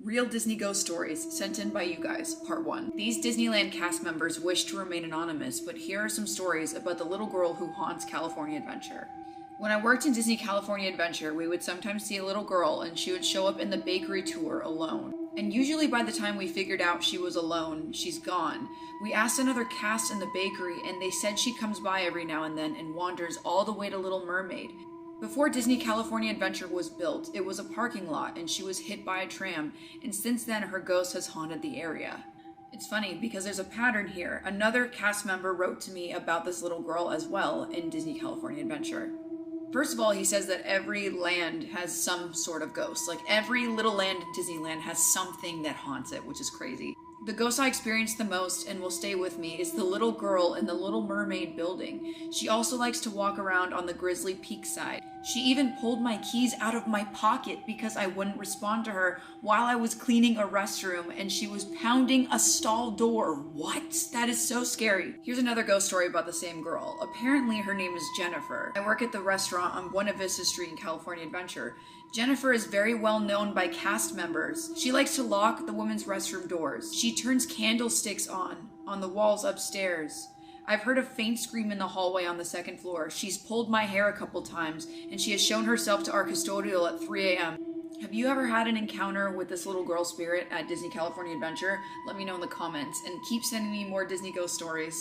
Real Disney Ghost Stories, sent in by you guys, Part 1. These Disneyland cast members wish to remain anonymous, but here are some stories about the little girl who haunts California Adventure. When I worked in Disney California Adventure, we would sometimes see a little girl and she would show up in the bakery tour alone. And usually by the time we figured out she was alone, she's gone. We asked another cast in the bakery and they said she comes by every now and then and wanders all the way to Little Mermaid. Before Disney California Adventure was built, it was a parking lot and she was hit by a tram, and since then her ghost has haunted the area. It's funny because there's a pattern here. Another cast member wrote to me about this little girl as well in Disney California Adventure. First of all, he says that every land has some sort of ghost. Like every little land in Disneyland has something that haunts it, which is crazy. The ghost I experienced the most and will stay with me is the little girl in the Little Mermaid building. She also likes to walk around on the Grizzly Peak side. She even pulled my keys out of my pocket because I wouldn't respond to her while I was cleaning a restroom and she was pounding a stall door. What? That is so scary. Here's another ghost story about the same girl. Apparently her name is Jennifer. I work at the restaurant on Buena Vista Street in California Adventure. Jennifer is very well known by cast members. She likes to lock the women's restroom doors. She turns candlesticks on the walls upstairs. I've heard a faint scream in the hallway on the second floor. She's pulled my hair a couple times, and she has shown herself to our custodial at 3 a.m. Have you ever had an encounter with this little girl spirit at Disney California Adventure? Let me know in the comments, and keep sending me more Disney ghost stories.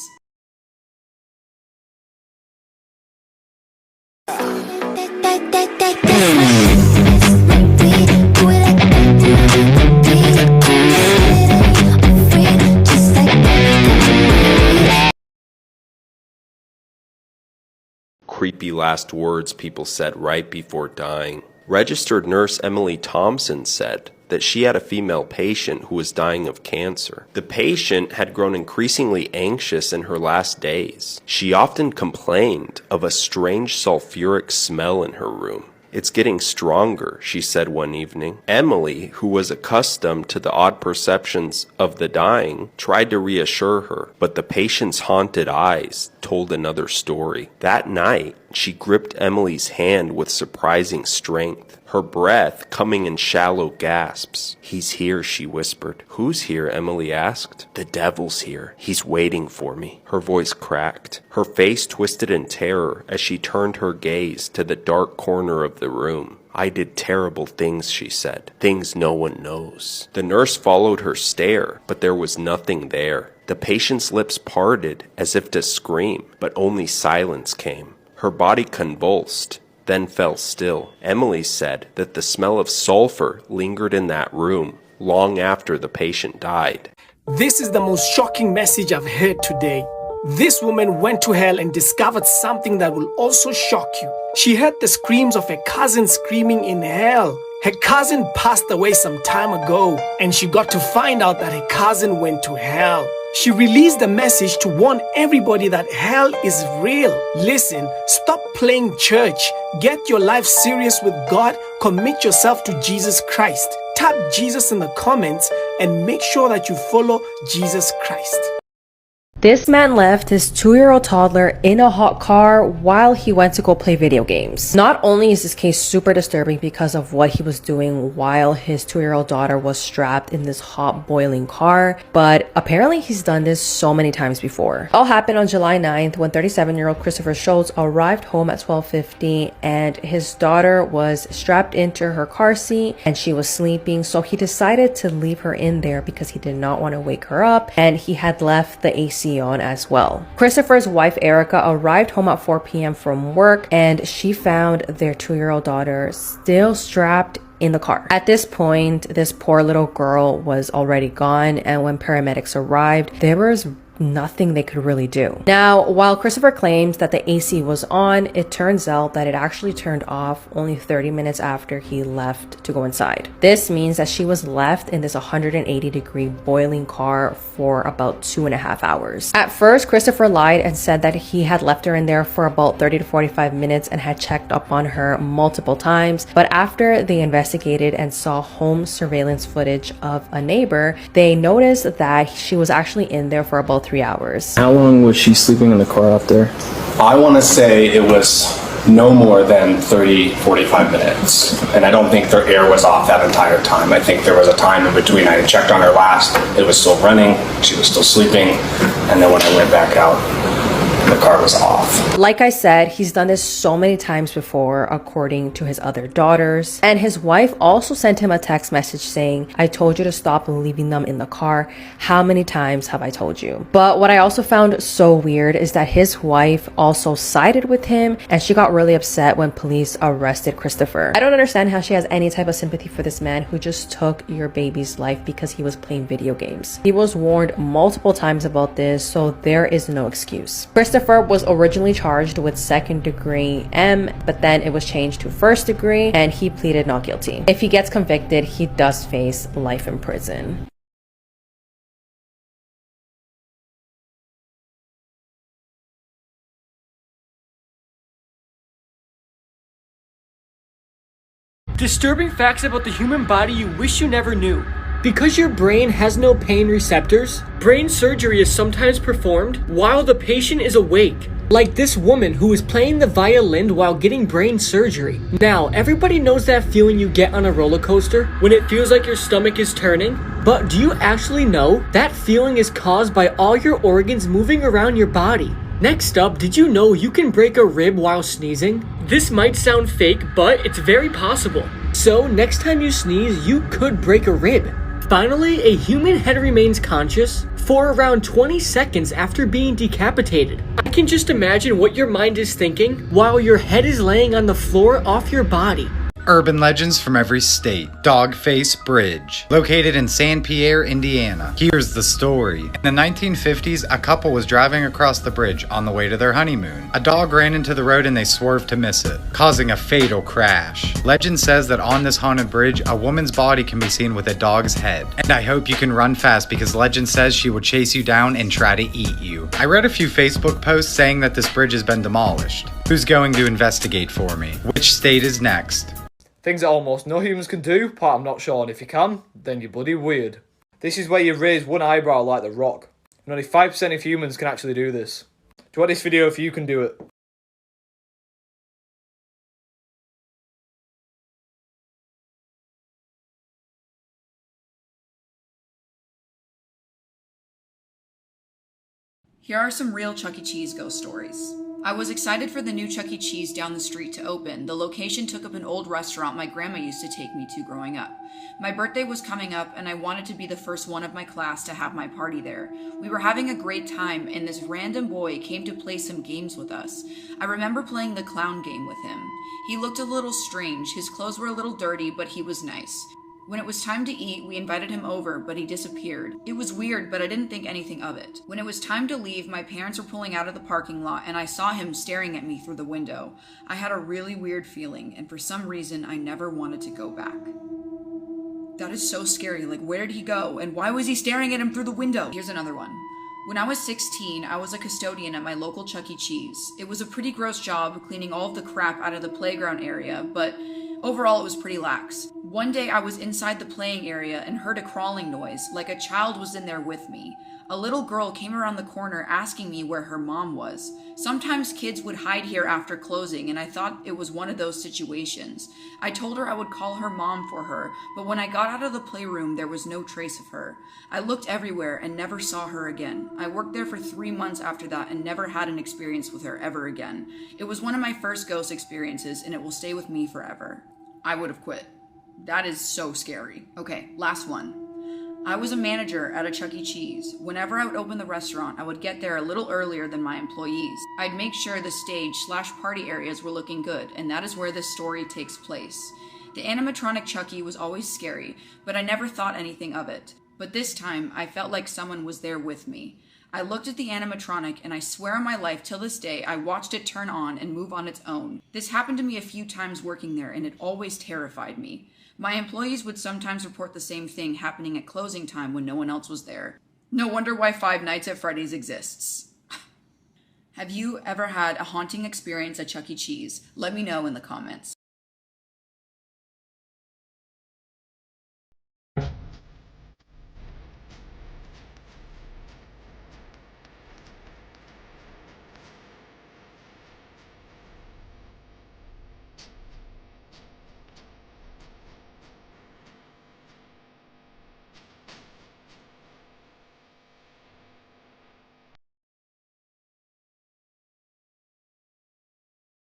Creepy last words people said right before dying. Registered nurse Emily Thompson said that she had a female patient who was dying of cancer. The patient had grown increasingly anxious in her last days. She often complained of a strange sulfuric smell in her room. "It's getting stronger," she said one evening. Emily, who was accustomed to the odd perceptions of the dying, tried to reassure her, but the patient's haunted eyes told another story. That night, she gripped Emily's hand with surprising strength, her breath coming in shallow gasps. "He's here," she whispered. "Who's here?" Emily asked. "The devil's here. He's waiting for me." Her voice cracked. Her face twisted in terror as she turned her gaze to the dark corner of the room. "I did terrible things," she said. "Things no one knows." The nurse followed her stare, but there was nothing there. The patient's lips parted as if to scream, but only silence came. Her body convulsed, then fell still. Emily said that the smell of sulfur lingered in that room long after the patient died. This is the most shocking message I've heard today. This woman went to hell and discovered something that will also shock you. She heard the screams of her cousin screaming in hell. Her cousin passed away some time ago, and she got to find out that her cousin went to hell. She released the message to warn everybody that hell is real. Listen, stop playing church. Get your life serious with God. Commit yourself to Jesus Christ. Tap Jesus in the comments and make sure that you follow Jesus Christ. This man left his 2-year-old toddler in a hot car while he went to go play video games. Not only is this case super disturbing because of what he was doing while his 2-year-old daughter was strapped in this hot boiling car, but apparently he's done this so many times before. It all happened on July 9th when 37-year-old Christopher Schultz arrived home at 12:50 and his daughter was strapped into her car seat and she was sleeping, so he decided to leave her in there because he did not want to wake her up, and he had left the AC on as well. Christopher's wife Erica arrived home at 4 p.m. from work and she found their 2-year-old daughter still strapped in the car. At this point, this poor little girl was already gone, and when paramedics arrived, there was nothing they could really do. Now, while Christopher claims that the AC was on, it turns out that it actually turned off only 30 minutes after he left to go inside. This means that she was left in this 180-degree boiling car for about 2.5 hours. At first, Christopher lied and said that he had left her in there for about 30 to 45 minutes and had checked up on her multiple times, but after they investigated and saw home surveillance footage of a neighbor, they noticed that she was actually in there for about 3 hours. How long was she sleeping in the car out there? I want to say it was no more than 30, 45 minutes. And I don't think their air was off that entire time. I think there was a time in between. I checked on her last, it was still running, she was still sleeping, and then when I went back out, the car was off. Like I said, he's done this so many times before, according to his other daughters. And his wife also sent him a text message saying, I told you to stop leaving them in the car. How many times have I told you? But what I also found so weird is that his wife also sided with him, and she got really upset when police arrested Christopher. I don't understand how she has any type of sympathy for this man who just took your baby's life because he was playing video games. He was warned multiple times about this, so there is no excuse. Christopher was originally charged with second-degree M, but then it was changed to first degree, and he pleaded not guilty. If he gets convicted, he does face life in prison. Disturbing facts about the human body you wish you never knew. Because your brain has no pain receptors, brain surgery is sometimes performed while the patient is awake. Like this woman who was playing the violin while getting brain surgery. Now, everybody knows that feeling you get on a roller coaster when it feels like your stomach is turning. But do you actually know that feeling is caused by all your organs moving around your body? Next up, did you know you can break a rib while sneezing? This might sound fake, but it's very possible. So next time you sneeze, you could break a rib. Finally, a human head remains conscious for around 20 seconds after being decapitated. I can just imagine what your mind is thinking while your head is laying on the floor off your body. Urban legends from every state. Dogface Bridge, located in San Pierre, Indiana. Here's the story. In the 1950s, a couple was driving across the bridge on the way to their honeymoon. A dog ran into the road and they swerved to miss it, causing a fatal crash. Legend says that on this haunted bridge, a woman's body can be seen with a dog's head. And I hope you can run fast because legend says she will chase you down and try to eat you. I read a few Facebook posts saying that this bridge has been demolished. Who's going to investigate for me? Which state is next? Things that almost no humans can do, but I'm not sure, and if you can, then you're bloody weird. This is where you raise one eyebrow like The Rock, and only 5% of humans can actually do this. Do you want this video if you can do it? Here are some real Chuck E. Cheese ghost stories. I was excited for the new Chuck E. Cheese down the street to open. The location took up an old restaurant my grandma used to take me to growing up. My birthday was coming up and I wanted to be the first one of my class to have my party there. We were having a great time and this random boy came to play some games with us. I remember playing the clown game with him. He looked a little strange, his clothes were a little dirty, but he was nice. When it was time to eat, we invited him over, but he disappeared. It was weird, but I didn't think anything of it. When it was time to leave, my parents were pulling out of the parking lot, and I saw him staring at me through the window. I had a really weird feeling, and for some reason, I never wanted to go back. That is so scary. Like, where did he go? And why was he staring at him through the window? Here's another one. When I was 16, I was a custodian at my local Chuck E. Cheese. It was a pretty gross job cleaning all of the crap out of the playground area, but overall it was pretty lax. One day I was inside the playing area and heard a crawling noise, like a child was in there with me. A little girl came around the corner asking me where her mom was. Sometimes kids would hide here after closing, and I thought it was one of those situations. I told her I would call her mom for her, but when I got out of the playroom, there was no trace of her. I looked everywhere and never saw her again. I worked there for 3 months after that and never had an experience with her ever again. It was one of my first ghost experiences, and it will stay with me forever. I would have quit. That is so scary. Okay, last one. I was a manager at a Chuck E. Cheese. Whenever I would open the restaurant, I would get there a little earlier than my employees. I'd make sure the stage/party areas were looking good, and that is where this story takes place. The animatronic Chucky was always scary, but I never thought anything of it. But this time, I felt like someone was there with me. I looked at the animatronic, and I swear on my life till this day, I watched it turn on and move on its own. This happened to me a few times working there, and it always terrified me. My employees would sometimes report the same thing happening at closing time when no one else was there. No wonder why Five Nights at Freddy's exists. Have you ever had a haunting experience at Chuck E. Cheese? Let me know in the comments.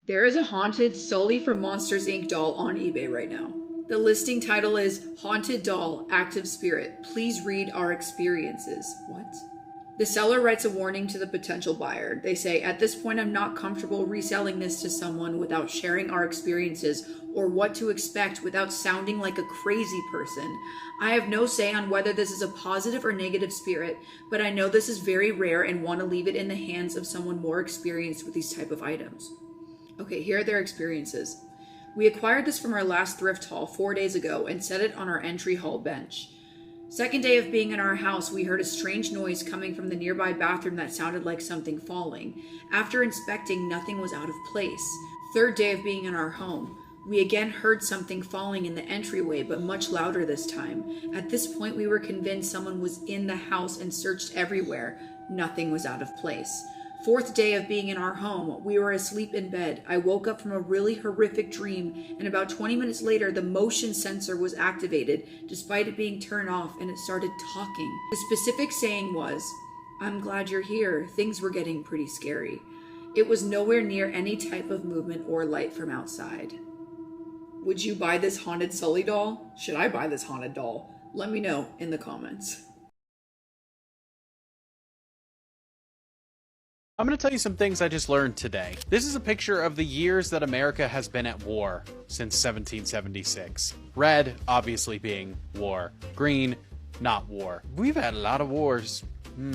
There is a haunted Sully from Monsters Inc. doll on eBay right now. The listing title is Haunted Doll, Active Spirit. Please read our experiences. What? The seller writes a warning to the potential buyer. They say, at this point, I'm not comfortable reselling this to someone without sharing our experiences or what to expect without sounding like a crazy person. I have no say on whether this is a positive or negative spirit, but I know this is very rare and want to leave it in the hands of someone more experienced with these type of items. Okay, here are their experiences. We acquired this from our last thrift haul 4 days ago and set it on our entry hall bench. Second day of being in our house, we heard a strange noise coming from the nearby bathroom that sounded like something falling. After inspecting, nothing was out of place. Third day of being in our home, we again heard something falling in the entryway, but much louder this time. At this point, we were convinced someone was in the house and searched everywhere. Nothing was out of place. Fourth day of being in our home, we were asleep in bed. I woke up from a really horrific dream, and about 20 minutes later, the motion sensor was activated, despite it being turned off, and it started talking. The specific saying was, "I'm glad you're here. Things were getting pretty scary." It was nowhere near any type of movement or light from outside. Would you buy this haunted Sully doll? Should I buy this haunted doll? Let me know in the comments. I'm going to tell you some things I just learned today. This is a picture of the years that America has been at war since 1776. Red, obviously being war. Green, not war. We've had a lot of wars.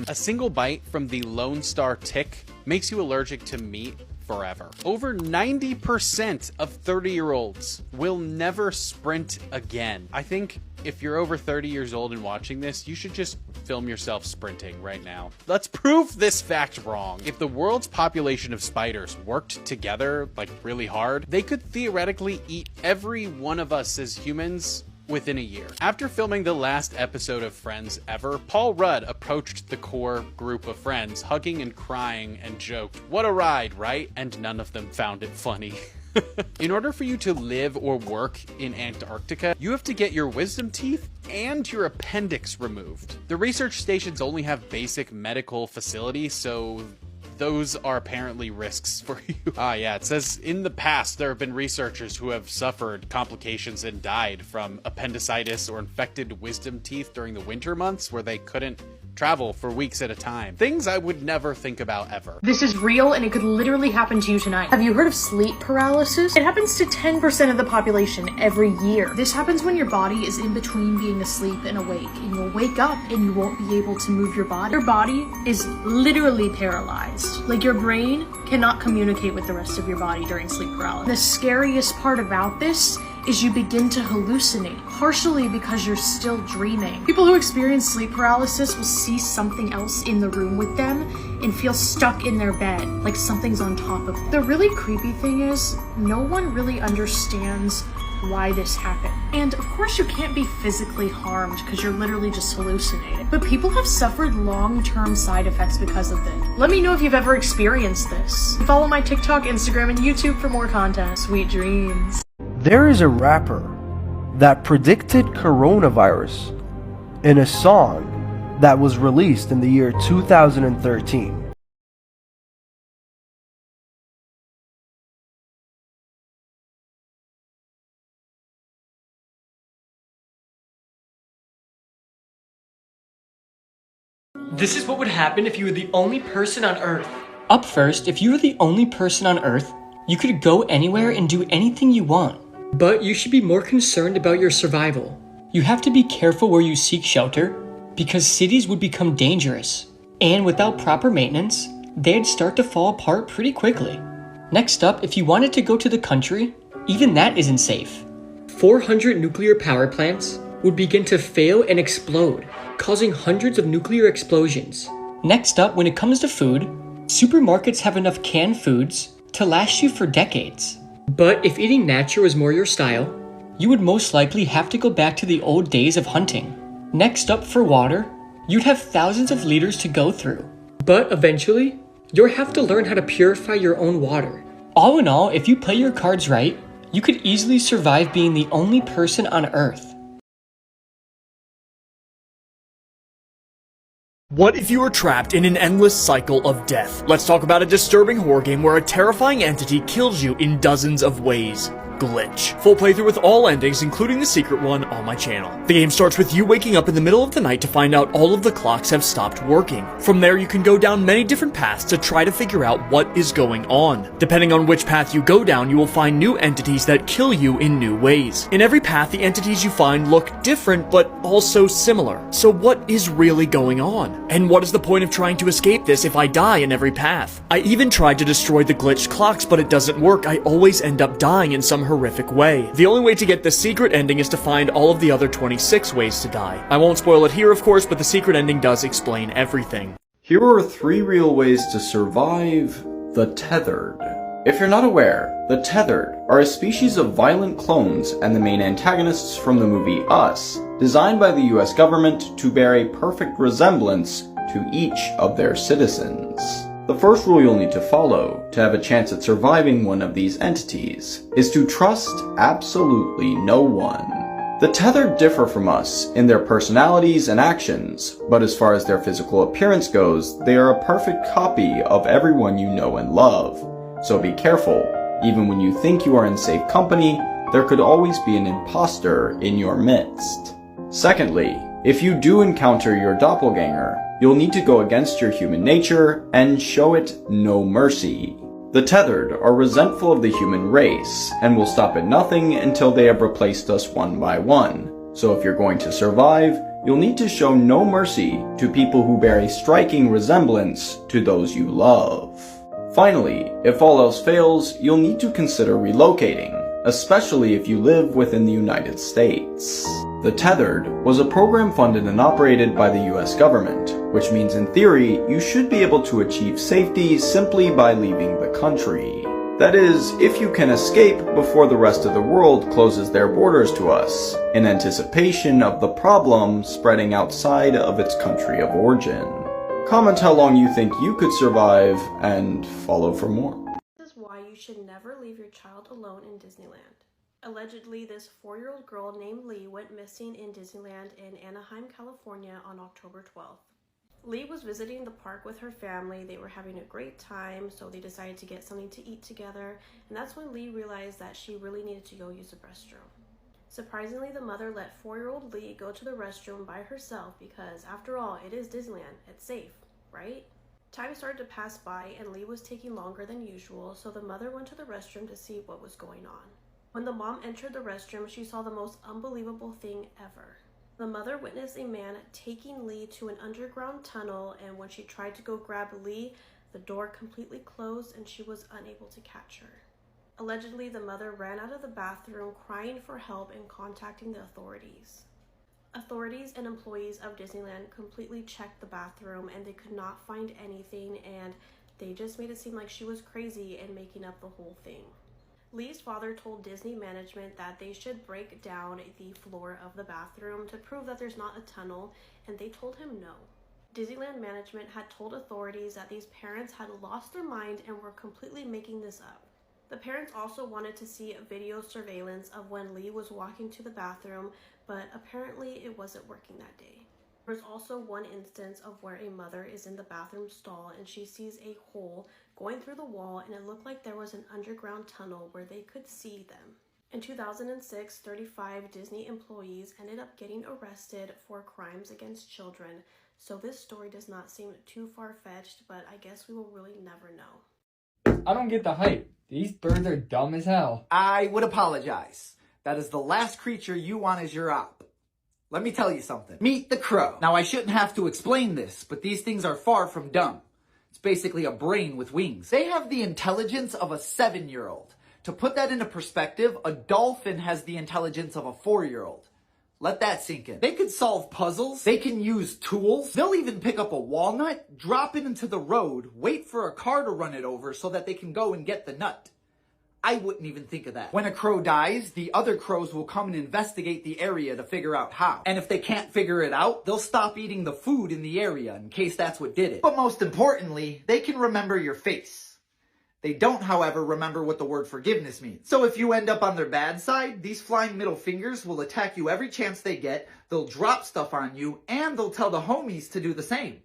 A single bite from the Lone Star tick makes you allergic to meat forever. Over 90% of 30-year-olds will never sprint again. I think if you're over 30 years old and watching this, you should just film yourself sprinting right now. Let's prove this fact wrong. If the world's population of spiders worked together, like really hard, they could theoretically eat every one of us as humans within a year. After filming the last episode of Friends ever, Paul Rudd approached the core group of friends, hugging and crying, and joked, "What a ride, right?" And none of them found it funny. In order for you to live or work in Antarctica, you have to get your wisdom teeth and your appendix removed. The research stations only have basic medical facilities, so those are apparently risks for you. Yeah, it says, in the past, there have been researchers who have suffered complications and died from appendicitis or infected wisdom teeth during the winter months where they couldn't travel for weeks at a time. Things I would never think about ever. This is real and it could literally happen to you tonight. Have you heard of sleep paralysis? It happens to 10% of the population every year. This happens when your body is in between being asleep and awake, and you'll wake up and you won't be able to move your body. Your body is literally paralyzed. Like, your brain cannot communicate with the rest of your body during sleep paralysis. The scariest part about this is you begin to hallucinate, partially because you're still dreaming. People who experience sleep paralysis will see something else in the room with them and feel stuck in their bed, like something's on top of them. The really creepy thing is, no one really understands why this happened. And of course you can't be physically harmed because you're literally just hallucinating. But people have suffered long-term side effects because of this. Let me know if you've ever experienced this. Follow my TikTok, Instagram, and YouTube for more content. Sweet dreams. There is a rapper that predicted coronavirus in a song that was released in the year 2013. This is what would happen if you were the only person on Earth. Up first, if you were the only person on Earth, you could go anywhere and do anything you want. But you should be more concerned about your survival. You have to be careful where you seek shelter, because cities would become dangerous. And without proper maintenance, they'd start to fall apart pretty quickly. Next up, if you wanted to go to the country, even that isn't safe. 400 nuclear power plants would begin to fail and explode, causing hundreds of nuclear explosions. Next up, when it comes to food, supermarkets have enough canned foods to last you for decades. But if eating nature was more your style, you would most likely have to go back to the old days of hunting. Next up, for water, you'd have thousands of liters to go through. But eventually, you'll have to learn how to purify your own water. All in all, if you play your cards right, you could easily survive being the only person on Earth. What if you were trapped in an endless cycle of death? Let's talk about a disturbing horror game where a terrifying entity kills you in dozens of ways. Glitch. Full playthrough with all endings, including the secret one, on my channel. The game starts with you waking up in the middle of the night to find out all of the clocks have stopped working. From there, you can go down many different paths to try to figure out what is going on. Depending on which path you go down, you will find new entities that kill you in new ways. In every path, the entities you find look different, but also similar. So what is really going on? And what is the point of trying to escape this if I die in every path? I even tried to destroy the glitched clocks, but it doesn't work. I always end up dying in some horrific way. The only way to get the secret ending is to find all of the other 26 ways to die. I won't spoil it here, of course, but the secret ending does explain everything. Here are 3 real ways to survive the tethered. If you're not aware, the tethered are a species of violent clones and the main antagonists from the movie Us, designed by the US government to bear a perfect resemblance to each of their citizens. The first rule you'll need to follow to have a chance at surviving one of these entities is to trust absolutely no one. The tethered differ from us in their personalities and actions, but as far as their physical appearance goes, they are a perfect copy of everyone you know and love. So be careful. Even when you think you are in safe company, there could always be an imposter in your midst. Secondly, if you do encounter your doppelganger, you'll need to go against your human nature and show it no mercy. The tethered are resentful of the human race and will stop at nothing until they have replaced us one by one. So if you're going to survive, you'll need to show no mercy to people who bear a striking resemblance to those you love. Finally, if all else fails, you'll need to consider relocating, especially if you live within the United States. The Tethered was a program funded and operated by the US government, which means in theory, you should be able to achieve safety simply by leaving the country. That is, if you can escape before the rest of the world closes their borders to us, in anticipation of the problem spreading outside of its country of origin. Comment how long you think you could survive, and follow for more. This is why you should never leave your child alone in Disneyland. Allegedly, this 4-year-old girl named Lee went missing in Disneyland in Anaheim, California on October 12th. Lee was visiting the park with her family. They were having a great time, so they decided to get something to eat together, and that's when Lee realized that she really needed to go use the restroom. Surprisingly, the mother let 4-year-old Lee go to the restroom by herself because, after all, it is Disneyland. It's safe, right? Time started to pass by, and Lee was taking longer than usual, so the mother went to the restroom to see what was going on. When the mom entered the restroom, she saw the most unbelievable thing ever. The mother witnessed a man taking Lee to an underground tunnel, and when she tried to go grab Lee, the door completely closed and she was unable to catch her. Allegedly, the mother ran out of the bathroom crying for help and contacting the authorities. Authorities and employees of Disneyland completely checked the bathroom and they could not find anything, and they just made it seem like she was crazy and making up the whole thing. Lee's father told Disney management that they should break down the floor of the bathroom to prove that there's not a tunnel, and they told him no. Disneyland management had told authorities that these parents had lost their mind and were completely making this up. The parents also wanted to see video surveillance of when Lee was walking to the bathroom, but apparently it wasn't working that day. There's also one instance of where a mother is in the bathroom stall and she sees a hole going through the wall, and it looked like there was an underground tunnel where they could see them. In 2006, 35 Disney employees ended up getting arrested for crimes against children, so this story does not seem too far-fetched, but I guess we will really never know. I don't get the hype. These birds are dumb as hell. I would apologize. That is the last creature you want as your op. Let me tell you something. Meet the crow. Now, I shouldn't have to explain this, but these things are far from dumb. It's basically a brain with wings. They have the intelligence of a 7-year-old. To put that into perspective, a dolphin has the intelligence of a 4-year-old. Let that sink in. They could solve puzzles. They can use tools. They'll even pick up a walnut, drop it into the road, wait for a car to run it over so that they can go and get the nut. I wouldn't even think of that. When a crow dies, the other crows will come and investigate the area to figure out how. And if they can't figure it out, they'll stop eating the food in the area in case that's what did it. But most importantly, they can remember your face. They don't, however, remember what the word forgiveness means. So if you end up on their bad side, these flying middle fingers will attack you every chance they get, they'll drop stuff on you, and they'll tell the homies to do the same.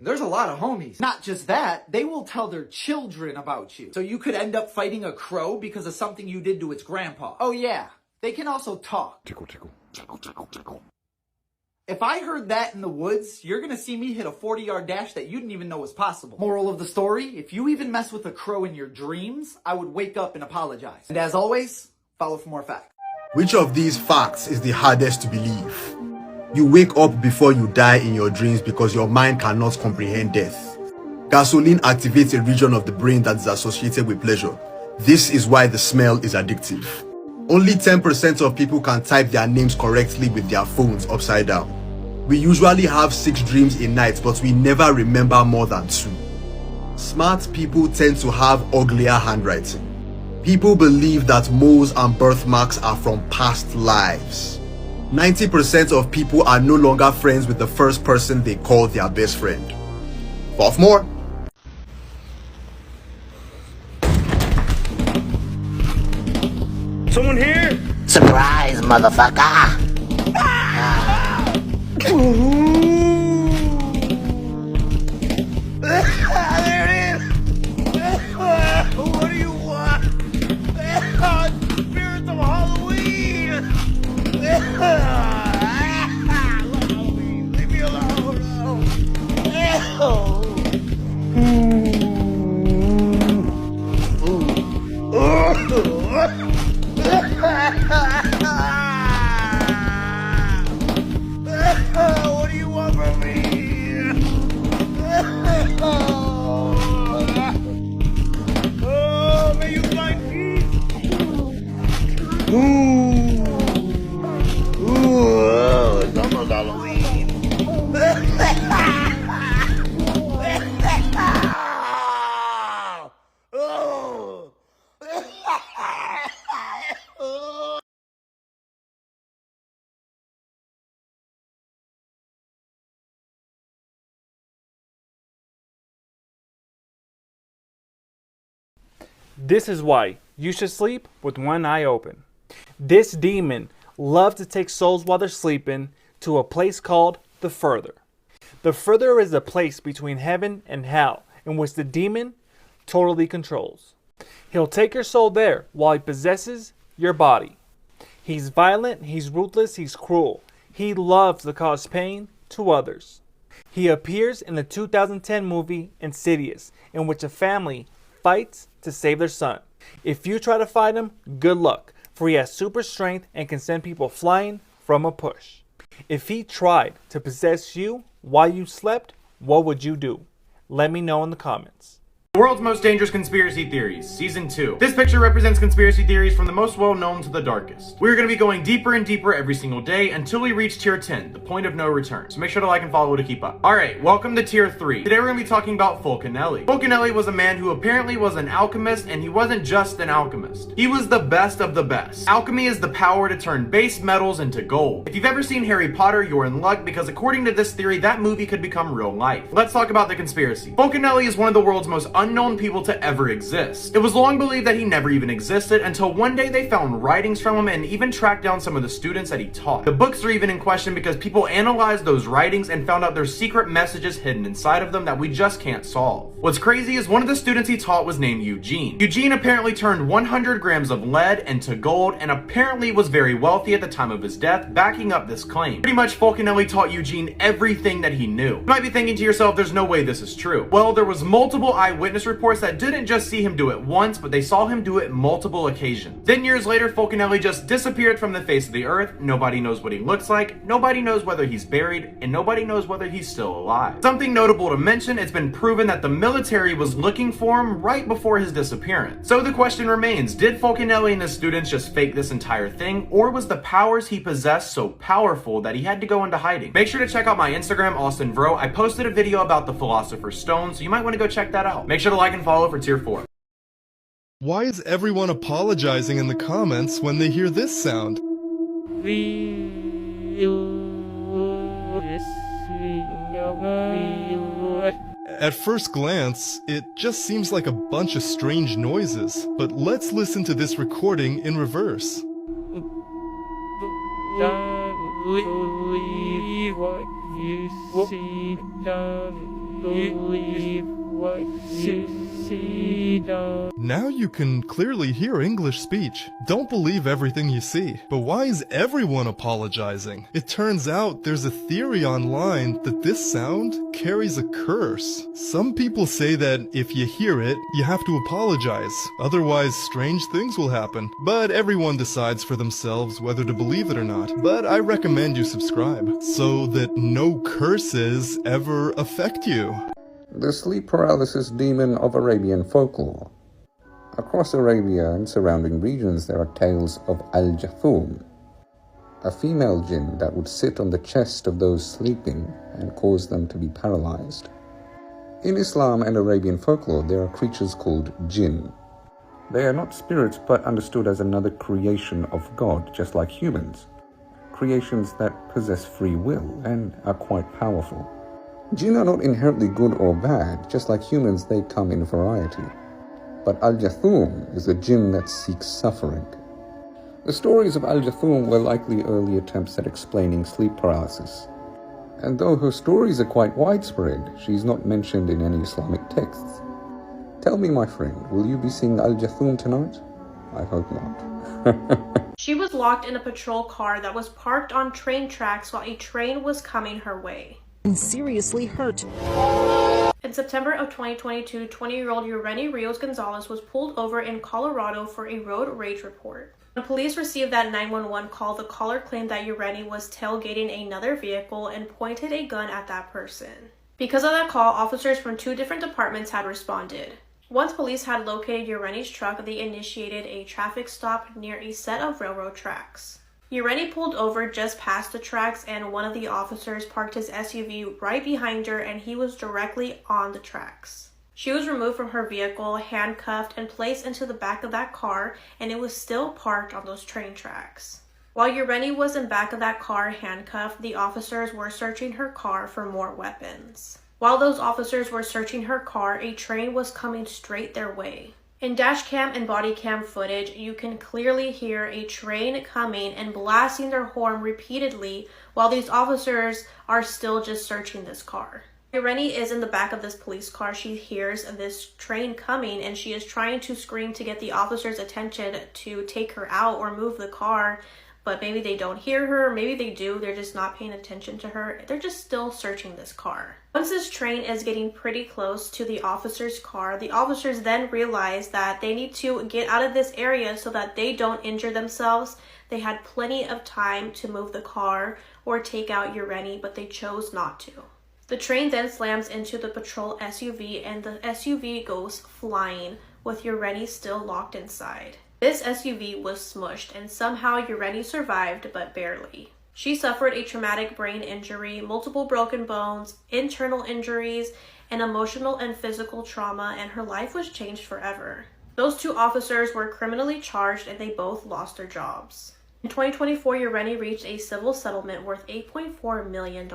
There's a lot of homies. Not just that, they will tell their children about you. So you could end up fighting a crow because of something you did to its grandpa. Oh yeah, they can also talk. Tickle, tickle, tickle, tickle, tickle. If I heard that in the woods, you're gonna see me hit a 40-yard dash that you didn't even know was possible. Moral of the story, if you even mess with a crow in your dreams, I would wake up and apologize. And as always, follow for more facts. Which of these facts is the hardest to believe? You wake up before you die in your dreams because your mind cannot comprehend death. Gasoline activates a region of the brain that is associated with pleasure. This is why the smell is addictive. Only 10% of people can type their names correctly with their phones upside down. We usually have 6 dreams a night, but we never remember more than 2. Smart people tend to have uglier handwriting. People believe that moles and birthmarks are from past lives. 90% of people are no longer friends with the first person they call their best friend. For more. Someone here? Surprise, motherfucker! There it is! What do you want? Spirits of Halloween! I love Halloween. Leave me alone. What do you want from me? Oh, may you find peace. It's almost Halloween. This is why you should sleep with one eye open. This demon loves to take souls while they're sleeping to a place called the Further. The Further is a place between heaven and hell in which the demon totally controls. He'll take your soul there while he possesses your body. He's violent, he's ruthless, he's cruel. He loves to cause pain to others. He appears in the 2010 movie Insidious, in which a family fights to save their son. If you try to fight him, good luck, for he has super strength and can send people flying from a push. If he tried to possess you while you slept, what would you do? Let me know in the comments. The World's Most Dangerous Conspiracy Theories, Season 2. This picture represents conspiracy theories from the most well-known to the darkest. We're going to be going deeper and deeper every single day until we reach Tier 10, the point of no return. So make sure to like and follow to keep up. Alright, welcome to Tier 3. Today we're going to be talking about Fulcanelli. Fulcanelli was a man who apparently was an alchemist, and he wasn't just an alchemist. He was the best of the best. Alchemy is the power to turn base metals into gold. If you've ever seen Harry Potter, you're in luck, because according to this theory, that movie could become real life. Let's talk about the conspiracy. Fulcanelli is one of the world's most unknown people to ever exist. It was long believed that he never even existed until one day they found writings from him and even tracked down some of the students that he taught. The books are even in question because people analyzed those writings and found out there's secret messages hidden inside of them that we just can't solve. What's crazy is one of the students he taught was named Eugene. Eugene apparently turned 100 grams of lead into gold and apparently was very wealthy at the time of his death, backing up this claim. Pretty much Fulcanelli taught Eugene everything that he knew. You might be thinking to yourself, there's no way this is true. Well, there was multiple eyewitness reports that didn't just see him do it once, but they saw him do it multiple occasions. Then years later, Fulcanelli just disappeared from the face of the earth. Nobody knows what he looks like, nobody knows whether he's buried, and nobody knows whether he's still alive. Something notable to mention, it's been proven that the military was looking for him right before his disappearance. So the question remains, did Fulcanelli and his students just fake this entire thing, or was the powers he possessed so powerful that he had to go into hiding? Make sure to check out my Instagram, Austin Vro. I posted a video about the Philosopher's Stone, so you might want to go check that out. Make sure to like and follow for Tier 4. Why is everyone apologizing in the comments when they hear this sound? At first glance, it just seems like a bunch of strange noises, but let's listen to this recording in reverse. Don't believe what you see, don't believe what you see now. Now you can clearly hear English speech. Don't believe everything you see. But why is everyone apologizing? It turns out there's a theory online that this sound carries a curse. Some people say that if you hear it, you have to apologize. Otherwise, strange things will happen. But everyone decides for themselves whether to believe it or not. But I recommend you subscribe so that no curses ever affect you. The sleep paralysis demon of Arabian folklore. Across Arabia and surrounding regions there are tales of Al-Jathum, a female jinn that would sit on the chest of those sleeping and cause them to be paralyzed. In Islam and Arabian folklore there are creatures called jinn. They are not spirits but understood as another creation of God, just like humans. Creations that possess free will and are quite powerful. Jinn are not inherently good or bad, just like humans they come in variety. But Al-Jathum is a jinn that seeks suffering. The stories of Al-Jathum were likely early attempts at explaining sleep paralysis. And though her stories are quite widespread, she's not mentioned in any Islamic texts. Tell me, my friend, will you be seeing Al-Jathum tonight? I hope not. She was locked in a patrol car that was parked on train tracks while a train was coming her way. And seriously hurt. In September of 2022, 20-year-old Ureni Rios Gonzalez was pulled over in Colorado for a road rage report. When police received that 911 call, the caller claimed that Ureni was tailgating another vehicle and pointed a gun at that person. Because of that call, officers from 2 different departments had responded. Once police had located Ureni's truck, they initiated a traffic stop near a set of railroad tracks. Ureni pulled over just past the tracks and one of the officers parked his SUV right behind her and he was directly on the tracks. She was removed from her vehicle, handcuffed, and placed into the back of that car, and it was still parked on those train tracks. While Ureni was in back of that car handcuffed, the officers were searching her car for more weapons. While those officers were searching her car, a train was coming straight their way. In dashcam and body cam footage, you can clearly hear a train coming and blasting their horn repeatedly while these officers are still just searching this car. Ureni is in the back of this police car. She hears this train coming and she is trying to scream to get the officers' attention to take her out or move the car, but maybe they don't hear her, maybe they do, they're just not paying attention to her. They're just still searching this car. Once this train is getting pretty close to the officer's car, the officers then realize that they need to get out of this area so that they don't injure themselves. They had plenty of time to move the car or take out Ureni, but they chose not to. The train then slams into the patrol SUV and the SUV goes flying with Ureni still locked inside. This SUV was smushed and somehow Ureni survived, but barely. She suffered a traumatic brain injury, multiple broken bones, internal injuries, and emotional and physical trauma, and her life was changed forever. Those 2 officers were criminally charged and they both lost their jobs. In 2024, Ureni reached a civil settlement worth $8.4 million.